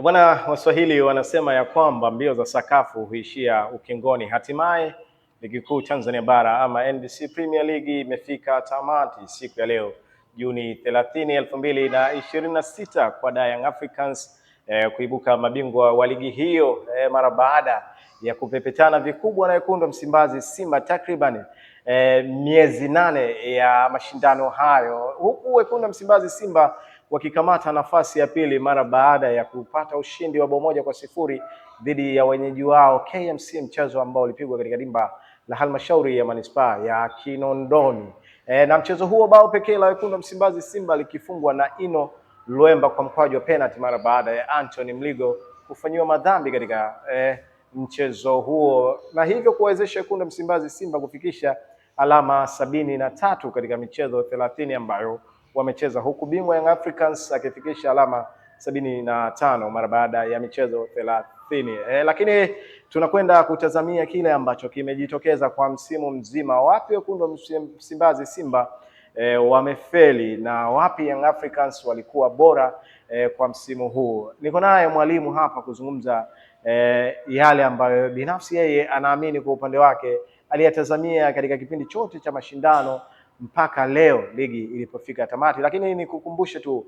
Bwana, Waswahili wanasema ya kwamba mbio za sakafu huishia ukingoni. Hatimaye ligi kuu Tanzania bara ama NBC Premier League imefika tamati siku ya leo Juni 30, 2026 kwa Young Africans kuibuka mabingwa wa ligi hiyo mara baada ya kupepetana vikubwa na wekundu wa Msimbazi Simba takriban miezi 8 ya mashindano hayo, huku wekundu wa Msimbazi Simba wakikamata nafasi ya pili mara baada ya kupata ushindi wa 1-0 dhidi ya wenyeji wao KMC, mchezo ambao ulipigwa katika dimba la halmashauri ya manispaa ya Kinondoni. Na mchezo huo bao pekee la wekundu wa Msimbazi Simba likifungwa na Ino Luemba kwa mkwaju wa penalty mara baada ya Anthony Mligo kufanyiwa madhambi katika mchezo huo, na hivyo kuwezesha wekundu wa Msimbazi Simba kufikisha alama 73 katika michezo 30 ambayo wamecheza, huku bingwa Young Africans akifikisha alama 75 mara baada ya michezo 30. Lakini tunakwenda kutazamia kile ambacho kimejitokeza kwa msimu mzima, wapi wekundu wa Msimbazi Simba wamefeli na wapi Young Africans walikuwa bora kwa msimu huu. Niko naye mwalimu hapa kuzungumza yale ambayo binafsi yeye anaamini kwa upande wake aliyatazamia katika kipindi chote cha mashindano mpaka leo ligi ilipofika tamati. Lakini nikukumbushe tu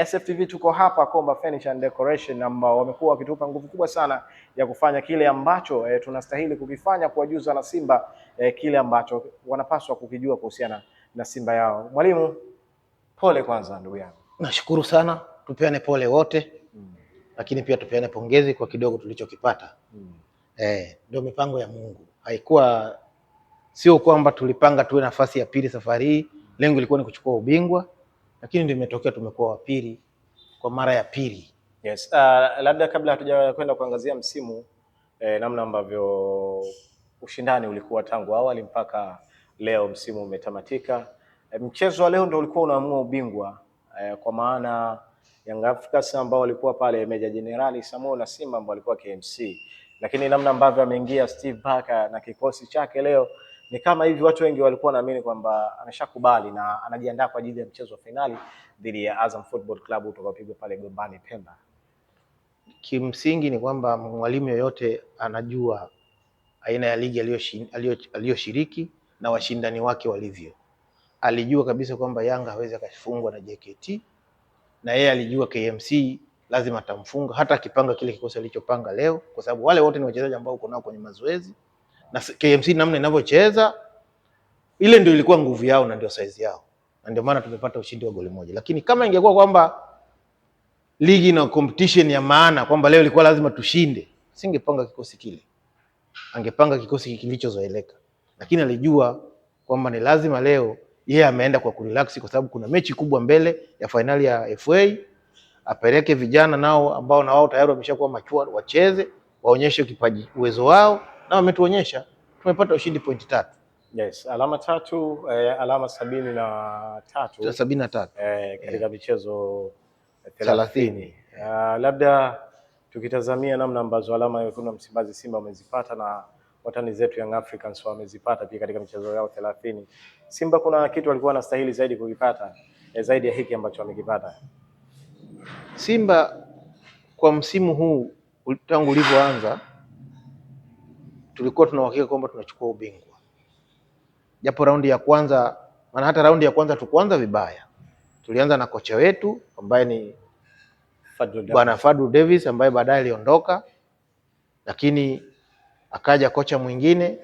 SFTV tuko hapa Komba Furniture and Decoration, ambao wamekuwa wakitupa nguvu kubwa sana ya kufanya kile ambacho tunastahili kukifanya, kuwajuza na Simba kile ambacho wanapaswa kukijua kuhusiana na Simba yao. Mwalimu, pole kwanza ndugu yangu. Nashukuru sana, tupeane pole wote. Lakini pia tupeane pongezi kwa kidogo tulichokipata. Ndio mipango ya Mungu. Haikuwa sio kwamba tulipanga tuwe nafasi ya pili safari hii, lengo lilikuwa ni kuchukua ubingwa, lakini ndio imetokea tumekuwa wa pili kwa mara ya pili. Yes, labda kabla hatuja kwenda kuangazia msimu namna ambavyo ushindani ulikuwa tangu awali mpaka leo msimu umetamatika. Mchezo wa leo ndio ulikuwa unaamua ubingwa kwa maana Young Africans ambao walikuwa pale Meja Jenerali Samuel na Simba ambao walikuwa KMC, lakini namna ambavyo ameingia Steve Barker na kikosi chake leo ni kama hivi watu wengi walikuwa naamini kwamba ameshakubali na anajiandaa kwa ajili ya mchezo wa finali dhidi ya Azam Football Club utakapigwa pale Gombani Pemba. Kimsingi ni kwamba mwalimu yoyote anajua aina ya ligi aliyoshiriki na washindani wake walivyo. Alijua kabisa kwamba Yanga hawezi akafungwa na JKT, na yeye alijua KMC lazima atamfunga hata akipanga kile kikosi alichopanga leo, kwa sababu wale wote ni wachezaji ambao uko nao kwenye mazoezi, na KMC namna inavyocheza ile ndio ilikuwa nguvu yao na ndio size yao, na ndio maana tumepata ushindi wa goli moja. Lakini kama ingekuwa kwamba ligi na competition ya maana kwamba leo ilikuwa lazima tushinde, singepanga kikosi kile, angepanga kikosi kilichozoeleka. Lakini alijua kwamba ni lazima leo yeye ameenda kwa kurelax, kwa sababu kuna mechi kubwa mbele ya finali ya FA, apeleke vijana nao ambao na wao tayari wameshakuwa machua, wacheze waonyeshe kipaji uwezo wao, na wametuonyesha. Tumepata ushindi point 3. Yes, alama 3, alama 73 katika michezo 30. Labda tukitazamia namna ambazo alama ya wekundu wa Msimbazi Simba wamezipata na watani zetu Young Africans wamezipata pia katika michezo yao 30. Simba kuna kitu walikuwa wanastahili zaidi kukipata zaidi ya hiki ambacho wamekipata. Simba kwa msimu huu tangu ulivyoanza tulikuwa tunauhakika kwamba tunachukua ubingwa. Japo raundi ya kwanza, maana hata raundi ya kwanza tukuanza vibaya. Tulianza na kocha wetu ambaye ni Bwana Fadlu Davis ambaye baadaye aliondoka, lakini akaja kocha mwingine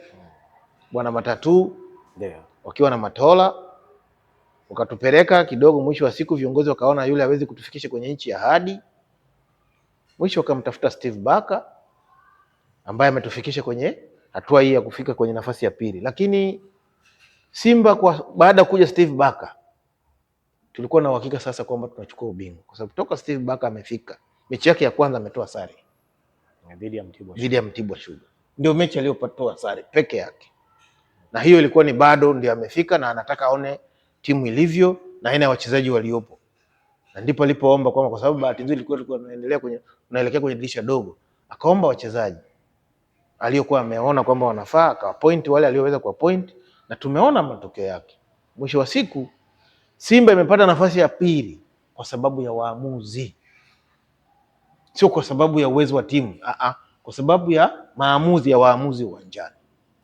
Bwana Matatu wakiwa na Matola, wakatupeleka kidogo. Mwisho wa siku viongozi wakaona yule hawezi kutufikisha kwenye nchi ya ahadi, mwisho wakamtafuta Steve Barker ambaye ametufikisha kwenye hatua hii ya kufika kwenye nafasi ya pili. Lakini Simba kwa baada kuja Steve Barker tulikuwa na uhakika sasa kwamba tunachukua ubingwa, kwa sababu toka Steve Barker amefika mechi yake ya kwanza ametoa sare dhidi ya Mtibwa Sugar. Ndio mechi aliyotoa sare peke yake, na hiyo ilikuwa ni bado ndio amefika na anataka aone timu ilivyo na aina ya wachezaji waliopo, na ndipo alipoomba kwamba kwa sababu bahati nzuri tulikuwa tunaelekea kwenye dirisha dogo, akaomba wachezaji aliyokuwa ameona kwamba wanafaa, akawapoint wale alioweza kwa point, na tumeona matokeo yake. Mwisho wa siku Simba imepata nafasi ya pili kwa sababu ya waamuzi. sio kwa sababu ya uwezo wa timu, kwa sababu ya maamuzi ya waamuzi uwanjani.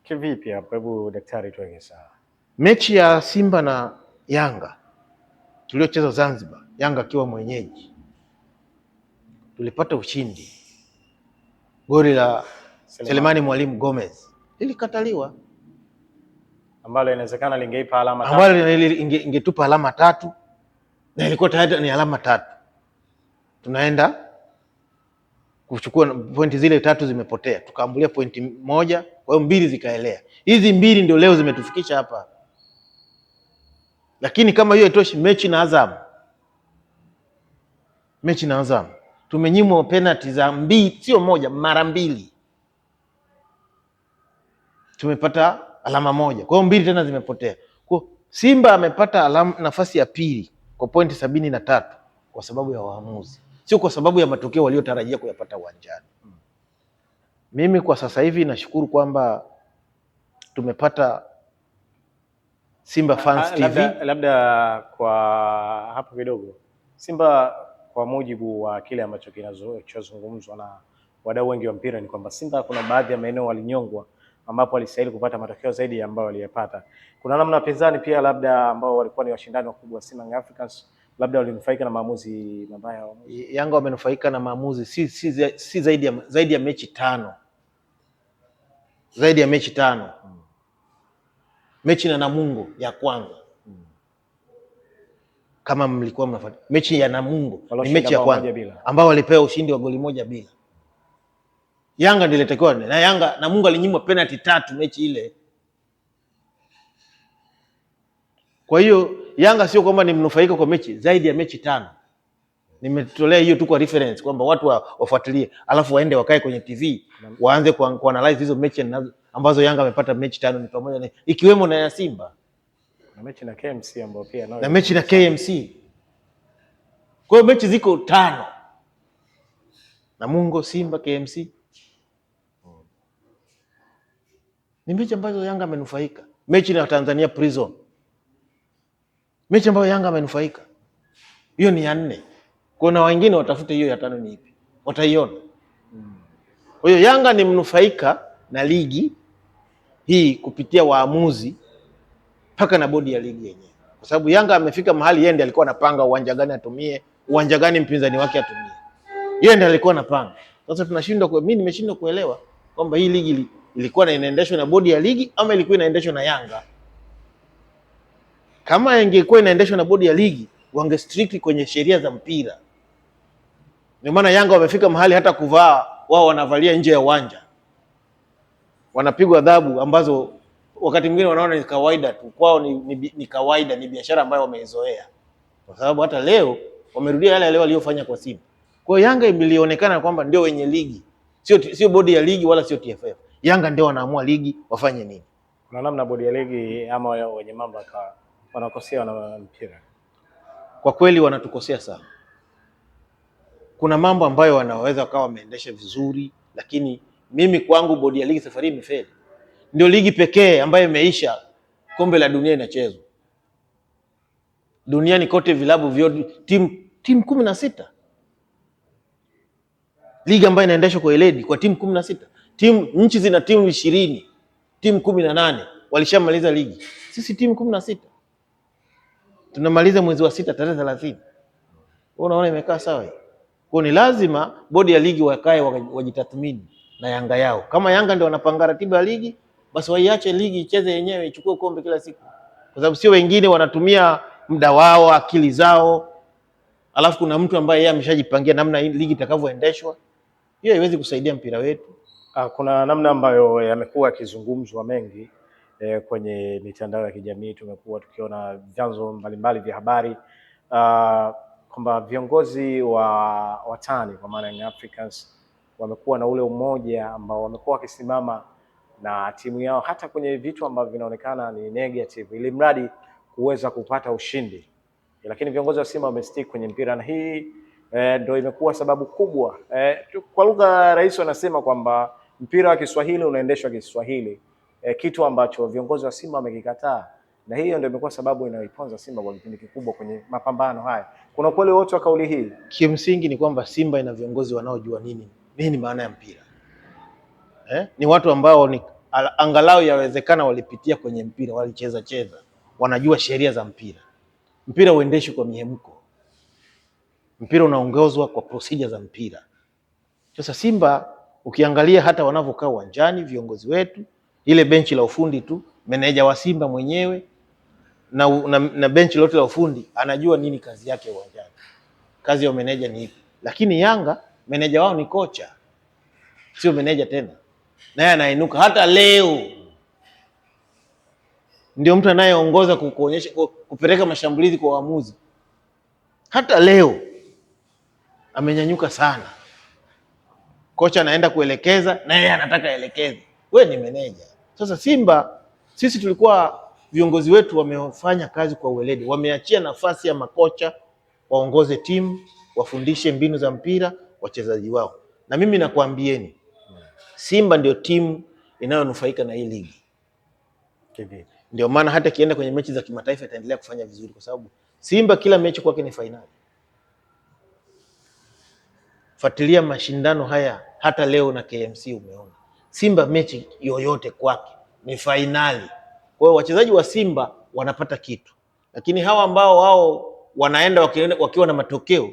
Kivipi hapo? Hebu daktari tuweke sawa. Mechi ya Simba na Yanga tuliocheza Zanzibar, Yanga akiwa mwenyeji, tulipata ushindi. Goli la Selemani Mwalimu Gomez lilikataliwa, ambalo inawezekana lingeipa alama tatu, ambalo ingetupa alama tatu, na ilikuwa tayari ni alama tatu. Tunaenda kuchukua pointi zile tatu zimepotea, tukaambulia pointi moja, kwa hiyo mbili zikaelea. Hizi mbili ndio leo zimetufikisha hapa. Lakini kama hiyo haitoshi, mechi na Azam tumenyimwa penalty za mbili, sio moja, mara mbili. Tumepata alama moja, kwa hiyo mbili tena zimepotea. Kwa Simba amepata alama, nafasi ya pili kwa pointi 73 kwa sababu ya waamuzi, sio kwa sababu ya matokeo waliotarajia kuyapata uwanjani. Mimi kwa sasa hivi nashukuru kwamba tumepata Simba Fans TV. Labda kwa hapo kidogo, Simba kwa mujibu wa kile ambacho kinazozungumzwa na wadau wengi wa mpira ni kwamba Simba kuna baadhi ya maeneo walinyongwa ambapo walistahili kupata matokeo zaidi ambayo waliyapata. Kuna namna wapinzani pia labda ambao walikuwa ni washindani wakubwa wa Simba Africans labda walinufaika na maamuzi mabaya. Yanga wamenufaika na maamuzi si zaidi ya mechi tano. Zaidi ya mechi tano. Mechi na Namungo ya kwanza. Kama mlikuwa mnafuatilia, mechi ya Namungo ni mechi ya kwanza ambao walipewa ushindi wa goli 1-0. Yanga ndio ilitakiwa, na Namungo alinyimwa penalty 3 mechi ile. Kwa hiyo Yanga sio kwamba ni mnufaika kwa mechi zaidi ya mechi 5. Nimetolea hiyo tu kwa reference kwamba watu wafuatilie, alafu waende wakae kwenye TV waanze kuanalyze hizo mechi ambazo Yanga amepata mechi 5, ni pamoja na ikiwemo na ya Simba na mechi na KMC ambayo pia na mechi na KMC. Kwa hiyo mechi ziko 5. Namungo, Simba, KMC. Ni mechi ambazo Yanga amenufaika. Mechi na Tanzania Prison, mechi ambayo Yanga amenufaika. Hiyo ni ya 4. Kuna wengine watafute hiyo ya 5 ni ipi, wataiona. Kwa hiyo Yanga ni mnufaika na ligi hii kupitia waamuzi mpaka na bodi ya ligi yenyewe, kwa sababu Yanga amefika mahali yeye ndiye alikuwa anapanga uwanja gani atumie, uwanja gani mpinzani wake atumie. Yeye ndiye alikuwa anapanga. Sasa mimi nimeshindwa kuelewa kwamba hii ligi ilikuwa inaendeshwa na bodi ya ligi ama ilikuwa inaendeshwa na Yanga. Kama ingekuwa inaendeshwa na bodi ya ligi, wange strict kwenye sheria za mpira. Ndio maana Yanga wamefika mahali hata kuvaa wao wanavalia nje ya uwanja, wanapigwa adhabu ambazo wakati mwingine wanaona ni kawaida tu kwao, ni kawaida, ni biashara ambayo wameizoea, kwa sababu hata leo wamerudia yale waliofanya kwa Simba. Kwa hiyo Yanga ilionekana kwamba ndio wenye ligi, sio bodi ya ligi wala sio TFF. Yanga ndio wanaamua ligi wafanye nini. Kuna namna bodi ya ligi ama wenye mamlaka wanakosea na mpira. Kwa kweli wanatukosea sana. Kuna mambo ambayo wanaweza wakawa wameendesha vizuri, lakini mimi kwangu bodi ya ligi safari imefeli. Ndio ligi pekee ambayo imeisha kombe la dunia inachezwa. Duniani kote vilabu vyote timu 16. Ligi ambayo inaendeshwa kwa weledi kwa timu 16. Nchi zina timu 20, timu 18 walishamaliza ligi. Sisi timu 16. Tunamaliza mwezi wa 6 tarehe 30. Unaona imekaa sawa hii? Kwa ni lazima bodi ya ligi wakae wajitathmini na Yanga yao. Kama Yanga ndio wanapanga ratiba ya ligi, basi waiache ligi icheze yenyewe, ichukue kombe kila siku. Kwa sababu sio wengine wanatumia muda wao, akili zao. Alafu kuna mtu ambaye yeye ameshajipangia namna hii ligi itakavyoendeshwa. Hiyo haiwezi kusaidia mpira wetu. Kuna namna ambayo yamekuwa yakizungumzwa mengi kwenye mitandao ya kijamii. Tumekuwa tukiona vyanzo mbalimbali vya habari kwamba viongozi wa watani kwa maana ya Africans wamekuwa na ule umoja ambao wamekuwa wakisimama na timu yao hata kwenye vitu ambavyo vinaonekana ni negative, ili mradi kuweza kupata ushindi. Lakini viongozi wa Simba wamestick kwenye mpira, na hii ndio imekuwa sababu kubwa. Kwa lugha rais wanasema kwamba mpira wa Kiswahili unaendeshwa Kiswahili, kitu ambacho viongozi wa Simba wamekikataa, na hiyo ndio imekuwa sababu inayoiponza Simba kwa kipindi kikubwa kwenye mapambano haya. Kuna ukweli wote wa kauli hii? Kimsingi ni kwamba Simba ina viongozi wanaojua nini maana ya mpira. Ni watu ambao ni angalau yawezekana walipitia kwenye mpira, walicheza, wanajua sheria za mpira. Mpira uendeshwi kwa mihemko, mpira unaongozwa kwa procedure za mpira. Sasa Simba ukiangalia hata wanavyokaa uwanjani, viongozi wetu, ile benchi la ufundi tu, meneja wa Simba mwenyewe na benchi lote la ufundi anajua nini kazi yake uwanjani. Kazi ya meneja ni ipi? Lakini Yanga meneja wao ni kocha, sio meneja tena, naye anainuka. Hata leo ndio mtu anayeongoza kuonyesha, kupeleka mashambulizi kwa waamuzi. Hata leo amenyanyuka sana. Kocha anaenda kuelekeza na yeye anataka elekeze. Wewe ni meneja. Sasa Simba sisi tulikuwa viongozi wetu wamefanya kazi kwa uweledi, wameachia nafasi ya makocha waongoze timu, wafundishe mbinu za mpira wachezaji wao. Na mimi nakwambieni, Simba ndio timu inayonufaika na hii ligi. Ndio maana hata kienda kwenye mechi za kimataifa itaendelea kufanya vizuri, kwa sababu Simba kila mechi kwake ni fainali. Fuatilia mashindano haya hata leo na KMC, umeona Simba mechi yoyote kwake ni fainali. Kwa hiyo wachezaji wa Simba wanapata kitu, lakini hawa ambao wao wanaenda wakiwa na matokeo,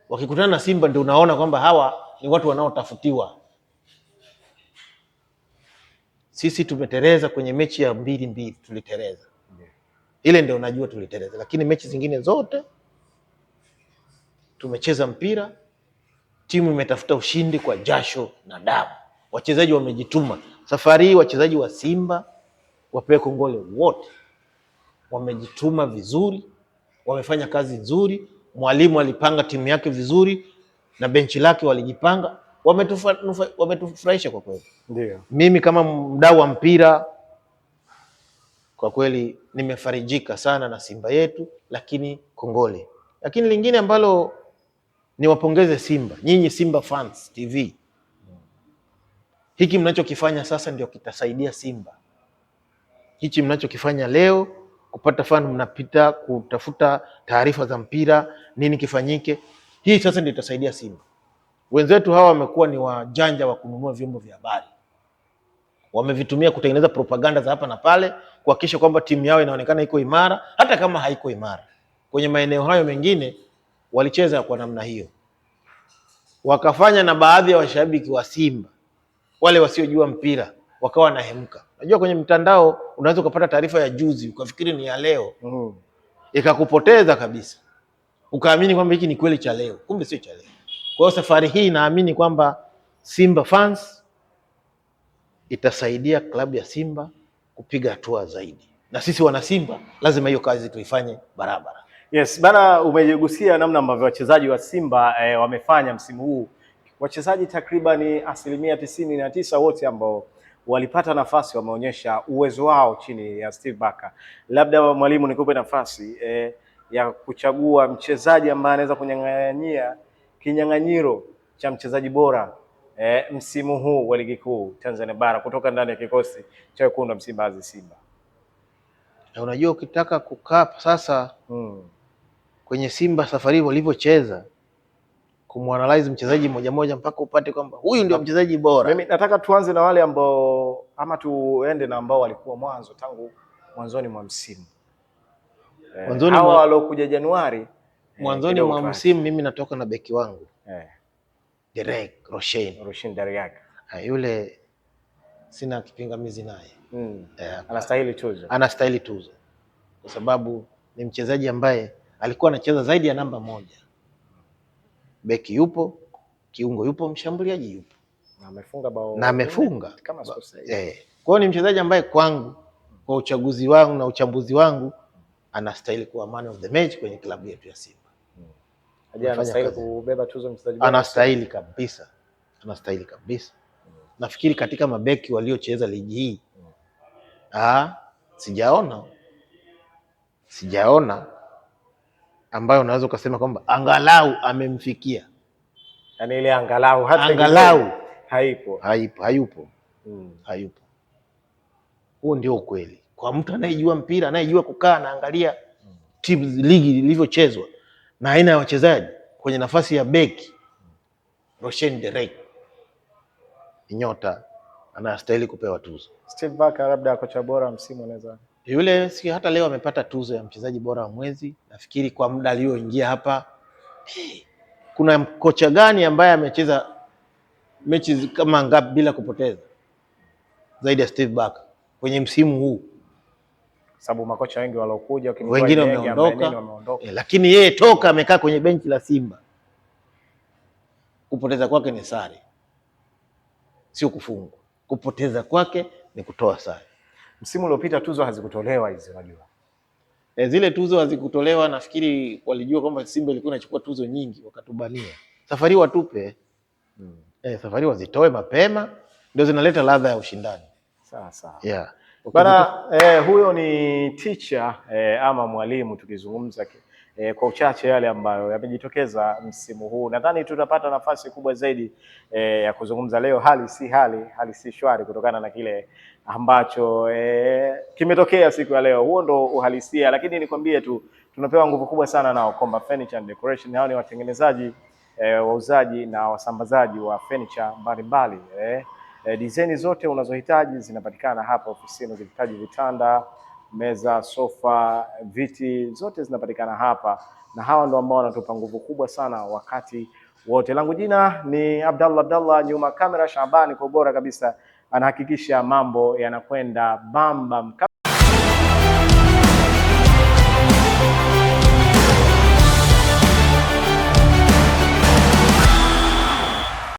wakikutana na Simba ndio unaona kwamba hawa ni watu wanaotafutiwa. Sisi tumetereza kwenye mechi ya 2-2, tulitereza. Ile ndio unajua tulitereza, lakini mechi zingine zote tumecheza mpira. Timu imetafuta ushindi kwa jasho na damu. Wachezaji wamejituma. Safari hii wachezaji wa Simba wapewe kongole wote. Wamejituma vizuri, wamefanya kazi nzuri. Mwalimu alipanga timu yake vizuri na benchi lake walijipanga. Wametufurahisha kwa kweli. Ndio. Mimi kama mdau wa mpira kwa kweli nimefarijika sana na Simba yetu, lakini kongole. Lakini lingine ambalo niwapongeze Simba, nyinyi Simba Fans TV. Hiki mnachokifanya sasa ndio kitasaidia Simba. Hichi mnachokifanya leo, kupata fan, mnapita kutafuta taarifa za mpira, nini kifanyike. Hii sasa ndio itasaidia Simba. Wenzetu hawa wamekuwa ni wajanja wa kununua vyombo vya habari. Wamevitumia kutengeneza propaganda za hapa na pale, kuhakikisha kwamba timu yao inaonekana iko imara, hata kama haiko imara. Kwenye maeneo hayo mengine walicheza kwa namna hiyo. Wakafanya na baadhi ya washabiki wa Simba, wale wasiojua mpira, wakawa na hemka. Unajua kwenye mtandao unaweza kupata taarifa ya juzi ukafikiri ni ya leo. Ikakupoteza kabisa. Ukaamini kwamba hiki ni kweli cha leo, kumbe sio cha leo. Kwa hiyo safari hii naamini kwamba Simba Fans itasaidia klabu ya Simba kupiga hatua zaidi. Na sisi wana Simba lazima hiyo kazi tuifanye barabara. Yes, bana, umegusia namna ambavyo wachezaji wa Simba wamefanya msimu huu. Wachezaji takriban 99% wote ambao walipata nafasi wameonyesha uwezo wao chini ya Steve Barker. Labda mwalimu, nikupe nafasi ya kuchagua mchezaji ambaye anaweza kunyang'anyia kinyang'anyiro cha mchezaji bora msimu huu wa ligi kuu Tanzania bara kutoka ndani ya kikosi cha wekundu wa Msimbazi Simba. Na unajua ukitaka kukaa sasa kwenye Simba safari walivyocheza, kumwanalyze mchezaji mmoja mmoja mpaka upate kwamba huyu ndio mchezaji bora. Mimi nataka tuanze na wale ambao, ama tuende na ambao walikuwa mwanzo, tangu mwanzoni mwa msimu. Hawa waliokuja Januari. Mwanzoni mwa msimu mimi natoka na beki wangu. Derek Roshen Dariak. Yule sina kipingamizi naye. Anastahili tuzo. Kwa sababu ni mchezaji ambaye alikuwa anacheza zaidi ya namba moja. Beki yupo, kiungo yupo, mshambuliaji yupo. Na amefunga. Kama sikosei. Kwa hiyo ni mchezaji ambaye kwangu, kwa uchaguzi wangu na uchambuzi wangu, anastahili kuwa man of the match kwenye klabu yetu ya Simba. Anastahili kubeba tuzo mchezaji bora. Anastahili kabisa. Nafikiri katika mabeki waliocheza ligi hii, sijaona ambayo unaweza kusema kwamba angalau amemfikia. Yaani ile angalau hayupo. Hayupo. Huo ndio ukweli. kwa mtu anayejua mpira, anayejua kukaa naangalia timu ligi ilivyochezwa na aina ya wachezaji kwenye nafasi ya beki, Roshan Derek ni nyota, anastahili kupewa tuzo. Steve Barker labda kocha bora msimu anaweza. Yule si hata leo amepata tuzo ya mchezaji bora wa mwezi. Nafikiri kwa muda alioingia hapa, kuna kocha gani ambaye amecheza mechi kama ngapi bila kupoteza zaidi ya Steve Barker kwenye msimu huu? Sababu makocha wengi waliokuja wengine wameondoka, lakini yeye toka amekaa kwenye benchi la Simba, kupoteza kwake ni sare, sio kufungwa. Kupoteza kwake ni kutoa sare. Msimu uliopita tuzo hazikutolewa hizi, unajua. Zile tuzo hazikutolewa, nafikiri walijua kwamba Simba ilikuwa inachukua tuzo nyingi, wakatubania. Safari watupe. Safari wazitoe mapema, ndio zinaleta ladha ya ushindani. Sawa. Yeah. Bana, huyo ni teacher ama mwalimu, tukizungumza kwa uchache yale ambayo yamejitokeza msimu huu. Nadhani tutapata nafasi kubwa zaidi ya kuzungumza leo. Hali si shwari kutokana na kile ambacho kimetokea siku ya leo. Huo ndo uhalisia, lakini nikwambie tu tunapewa nguvu kubwa sana nao Komba Furniture and Decoration. Hao ni watengenezaji, wauzaji na wasambazaji wa furniture mbalimbali. Design zote unazohitaji zinapatikana hapa ofisini. Ukihitaji vitanda, meza, sofa, viti, zote zinapatikana hapa, na hawa ndio ambao wanatupa nguvu kubwa sana wakati wote. Langu jina ni Abdallah, nyuma kamera Shabani kwa ubora kabisa anahakikisha mambo yanakwenda bamba.